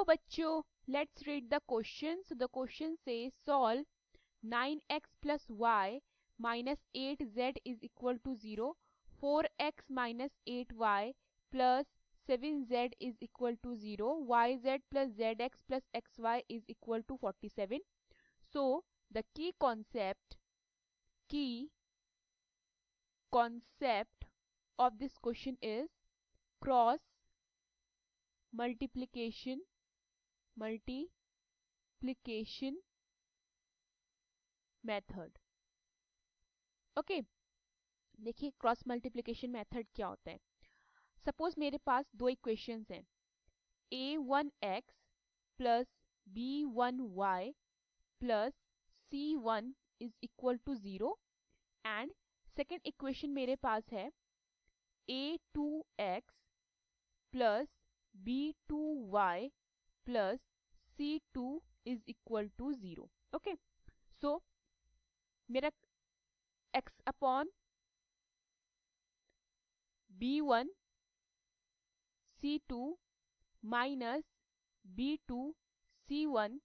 Hello बच्चों, let's read the question. So the question says solve 9x plus y minus 8z is equal to 0, 4x minus 8y plus 7z is equal to 0, yz plus zx plus xy is equal to 47. So the key concept of this question is cross multiplication method. Okay, देखिए cross multiplication method क्या होता है. Suppose मेरे पास दो equations हैं, a1x plus b1y plus c1 is equal to 0 and second equation मेरे पास है a2x plus b2y plus c2 is equal to 0. Okay, so मेरा x upon b1 c2 minus b2 c1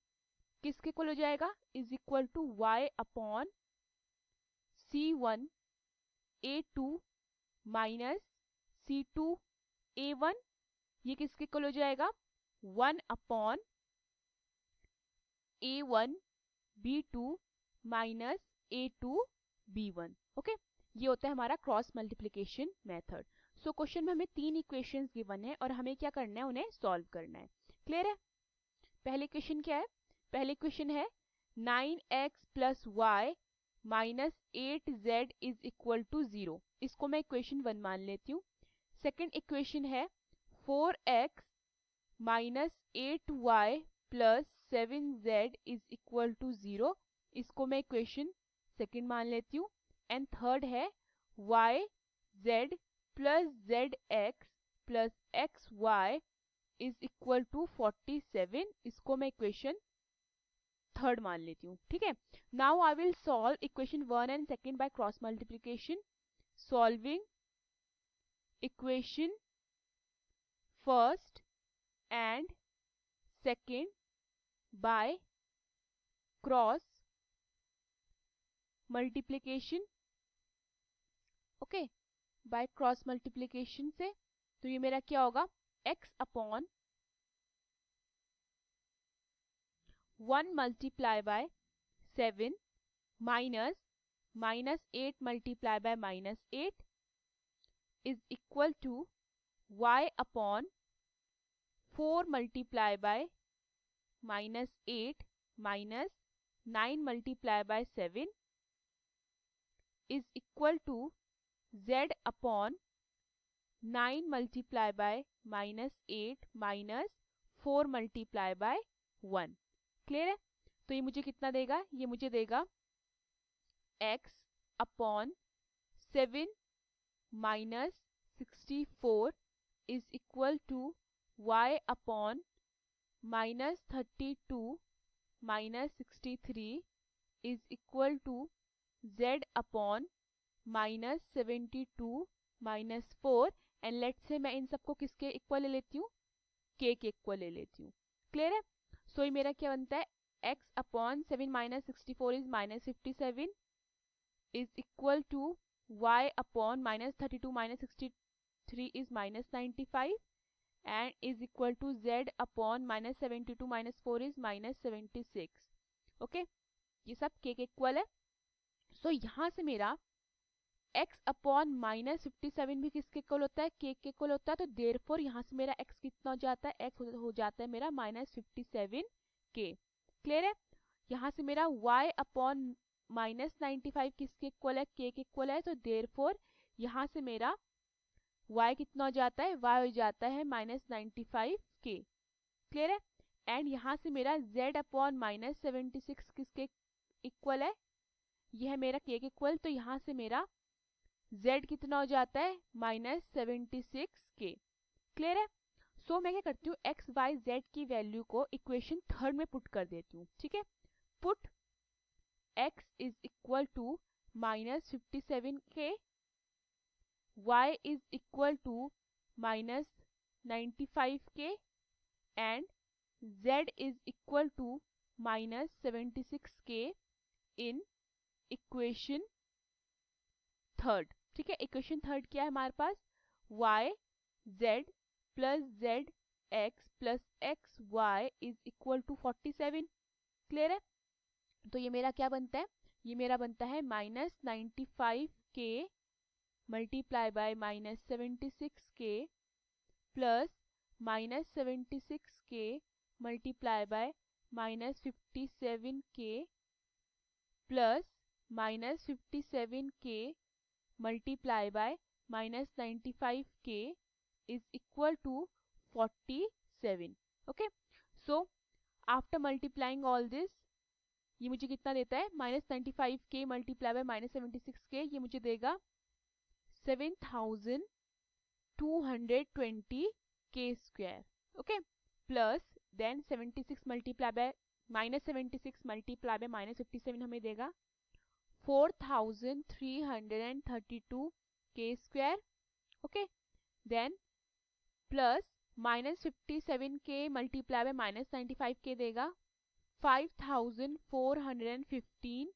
किसके इक्वल हो जाएगा, is equal to y upon c1 a2 minus c2 a1. ये किसके equal हो जाएगा, 1 upon a1 b2 minus a2 b1. Okay, ये होता है हमारा cross multiplication method. So question में हमें तीन इक्वेशंस गिवन है और हमें क्या करना है, उन्हें सॉल्व करना है. क्लियर है. पहले इक्वेशन क्या है, पहले इक्वेशन है 9x plus y minus 8z is equal to 0. इसको मैं इक्वेशन 1 मान लेती हूँ. सेकेंड इक्वेशन है 4x minus 8y plus 7z is equal to 0. इसको मैं इक्वेशन सेकेंड मान लेती हूँ. एंड थर्ड है yz plus zx plus xy is equal to 47. इसको मैं इक्वेशन थर्ड मान लेती हूँ. ठीक है. Now I will solve equation 1 and second by cross multiplication. Solving equation first and second by cross multiplication. Okay, by cross multiplication से तो ये मेरा क्या होगा, x upon 1 multiply by 7 minus 8 multiply by minus 8 is equal to y upon 4 multiply by minus 8 minus 9 multiply by 7 is equal to z upon 9 multiply by minus 8 minus 4 multiply bye 1. Clear है. तो ये मुझे कितना देगा, ये मुझे देगा x upon 7 minus 64 is equal to y upon minus 32 minus 63 is equal to z upon minus 72 minus 4. And let say मैं इन सबको किसके इक्वल ले लेती हूँ, k के इक्वल ले लेती हूँ. क्लियर है. सो ये मेरा क्या बनता है, x upon 7 minus 64 is minus 57 is equal to y upon minus 32 minus 63 is minus 95 and is equal to z upon minus 72 minus 4 is minus 76. Okay, ये सब k के इक्वल है. सो यहाँ से मेरा x अपॉन माइनस 57 भी किसके equal होता है, k के इक्वल होता है. तो देयरफॉर यहाँ से मेरा x कितना हो जाता है, x हो जाता है मेरा माइनस 57 k. क्लियर है. यहाँ से मेरा y अपॉन माइनस 95 किसके इक्वल है, k के इक्वल है. तो देयरफॉर यहाँ से मेरा y कितना हो जाता है, y हो जाता है माइनस 95 k. क्लियर है. एंड यहाँ से मेरा z अपॉन माइनस 76 किसके इक्वल है, यह है मेरा k के इक्वल. तो यहाँ से मेरा z कितना हो जाता है, माइनस 76 k. क्लियर है. सो मैं क्या करती हूँ, x y z की वैल्यू को इक्वेशन थर्ड में पुट कर देती हूँ. ठीक है. Put x is equal to minus 57 k, y is equal to minus 95 k and z is equal to minus 76k in equation third. ठीक है, इक्वेशन थर्ड क्या है हमारे पास, y z plus z x plus x y is equal to 47। Clear है? तो ये मेरा क्या बनता है, ये मेरा बनता है minus 95k multiply by minus 76k plus minus 76k multiply by minus 57k plus minus 57k multiply by minus 95k is equal to 47। Okay, so after multiplying all this ये मुझे कितना देता है, minus 95k multiply by minus 76k, ये मुझे देगा 7220 k square. Okay, plus then 76 multiply by minus 76 multiply by minus 57 हमें देगा 4332 k square. Okay, then plus minus 57k multiply by minus 95k देगा 5415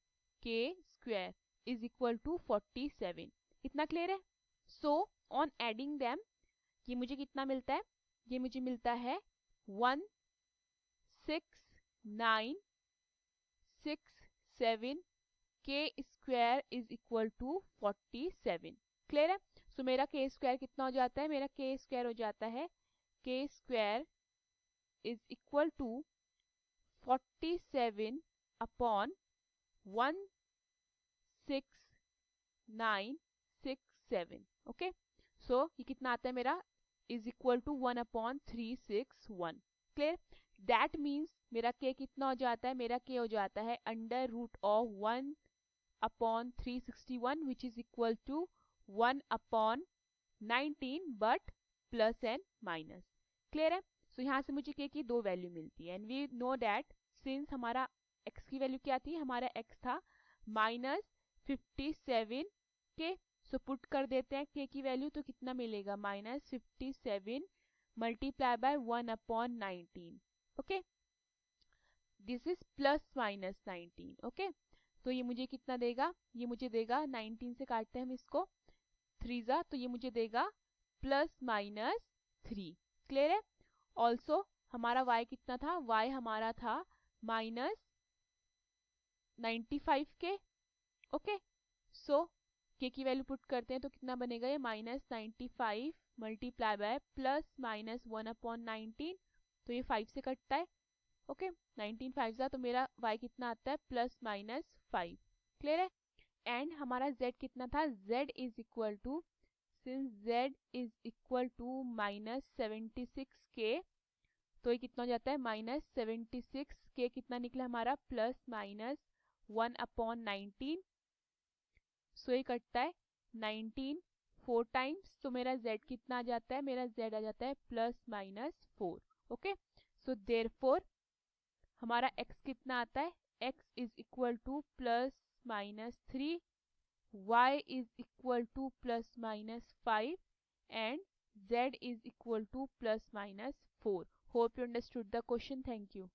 k square is equal to 47। इतना clear है? So on adding them ये मुझे कितना मिलता है, ये मुझे मिलता है 16967 k square is equal to 47। Clear है? सो मेरा k स्क्वायर कितना हो जाता है, मेरा k स्क्वायर हो जाता है k square is equal to 47 upon 16967। Okay, so ये कितना आता है मेरा, is equal to 1 upon 361। Clear? That means मेरा k कितना हो जाता है, मेरा k हो जाता है under root of 1 upon 361 which is equal to 1 upon 19 but plus and minus. Clear है? सो यहाँ से मुझे k की दो वैल्यू मिलती है and we know that since हमारा x की वैल्यू क्या थी, हमारा x था माइनस 57 k। सो पुट कर देते हैं k की वैल्यू, तो कितना मिलेगा, minus 57 multiply by 1 upon 19। Okay, this is plus minus 19। Okay, तो ये मुझे कितना देगा, ये मुझे देगा 19 से काटते हैं हम इसको 3 जा, तो ये मुझे देगा प्लस माइनस 3। क्लियर है? ऑल्सो हमारा y कितना था, y हमारा था माइनस 95k। ओके, सो k की वैल्यू पुट करते हैं तो कितना बनेगा, ये minus 95 multiply by plus minus 1 upon 19, तो ये 5 से कटता है। ओके, 19 5 जा, तो मेरा y कितना आता है, प्लस माइनस 5। क्लियर है? एंड हमारा z कितना था, z is equal to, since z is equal to minus 76k, तो ये कितना हो जाता है, माइनस 76k कितना निकला हमारा, प्लस माइनस 1 अपॉन 19। सो ये कटता है 19 4 टाइम्स, तो मेरा z कितना आ जाता है, मेरा z आ जाता है plus minus 4। Okay, so therefore हमारा x कितना आता है, x is equal two plus minus 3, y is equal two plus minus 5 and z is equal two plus minus 4। Hope you understood the question. Thank you.